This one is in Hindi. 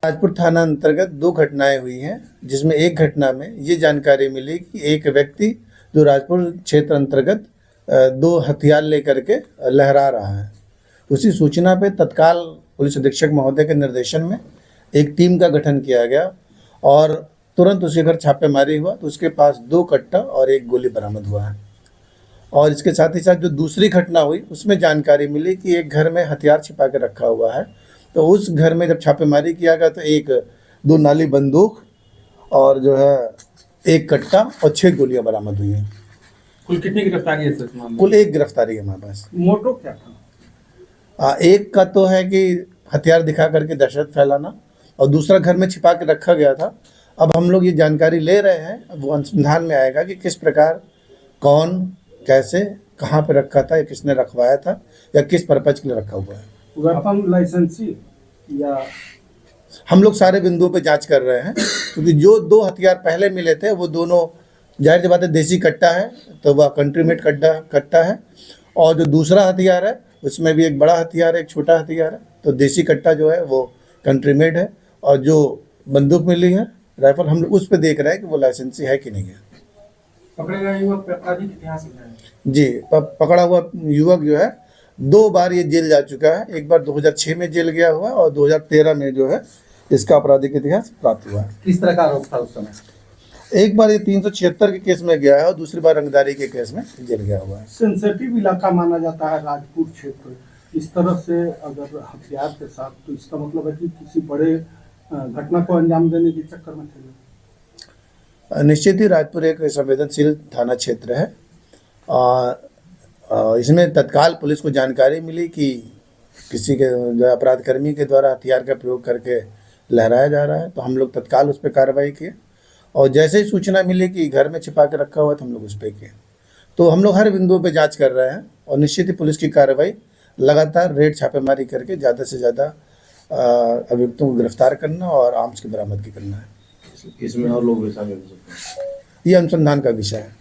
राजपुर थाना अंतर्गत 2 घटनाएं हुई हैं, जिसमें एक घटना में ये जानकारी मिली कि एक व्यक्ति जो राजपुर क्षेत्र अंतर्गत 2 हथियार लेकर के लहरा रहा है। उसी सूचना पे तत्काल पुलिस अधीक्षक महोदय के निर्देशन में एक टीम का गठन किया गया और तुरंत उसके घर छापेमारी हुआ तो उसके पास 2 कट्टा और 1 गोली बरामद हुआ है। और इसके साथ ही साथ जो दूसरी घटना हुई उसमें जानकारी मिली कि एक घर में हथियार छिपा के रखा हुआ है। तो उस घर में जब छापेमारी किया गया तो 2 नाली बंदूक और जो है 1 कट्टा और 6 गोलियां बरामद हुई हैं। कुल कितनी गिरफ्तारी है सर? कुल 1 गिरफ्तारी है हमारे पास। मोटो क्या था? एक का तो है कि हथियार दिखा करके दहशत फैलाना और दूसरा घर में छिपा के रखा गया था। अब हम लोग ये जानकारी ले रहे हैं, वो अनुसंधान में आएगा कि किस प्रकार, कौन, कैसे, कहाँ पे रखा था या किसने रखवाया था या किस पर्पज के लिए रखा हुआ है। वेपन लाइसेंसी या हम लोग सारे बिंदुओं पे जांच कर रहे हैं, क्योंकि जो 2 हथियार पहले मिले थे वो दोनों जाहिर सी बात है देसी कट्टा है, तो वह कंट्री मेड कट्टा है। और जो दूसरा हथियार है उसमें भी एक बड़ा हथियार है, एक छोटा हथियार है। तो देसी कट्टा जो है वो कंट्री मेड है और जो बंदूक मिली है राइफल, हम लोग उस पर देख रहे हैं कि वो लाइसेंसी है कि नहीं है। पकड़े गए युवक आपराधिक इतिहास है जी, पकड़ा हुआ युवक जो है 2 बार ये जेल जा चुका है। एक बार 2006 में जेल गया हुआ है और 2013 में जो है इसका आपराधिक इतिहास प्राप्त हुआ है। किस तरह का आरोप था उस समय? एक बार ये 376 के केस में गया है और दूसरी बार रंगदारी के केस में जेल गया हुआ है। सेंसिटिव इलाका माना जाता है राजपुर क्षेत्र। इस तरह से अगर हथियार के साथ, तो इसका मतलब है कि किसी बड़े घटना को अंजाम देने के चक्कर में थे। निश्चित ही राजपुर एक संवेदनशील थाना क्षेत्र है और इसमें तत्काल पुलिस को जानकारी मिली कि किसी के जो अपराध कर्मी के द्वारा हथियार का प्रयोग करके लहराया जा रहा है। तो हम लोग तत्काल उस पर कार्रवाई किए और जैसे ही सूचना मिली कि घर में छिपा के रखा हुआ है तो हम लोग उस पर किए। तो हम लोग हर बिंदुओं पे जांच कर रहे हैं और निश्चित ही पुलिस की कार्रवाई लगातार रेड छापेमारी करके ज़्यादा से ज़्यादा अभियुक्तों को गिरफ्तार करना और आर्म्स की बरामदगी करना है। इसमें और लोग भी शामिल हो सकते हैं। ये अनुसंधान का विषय है।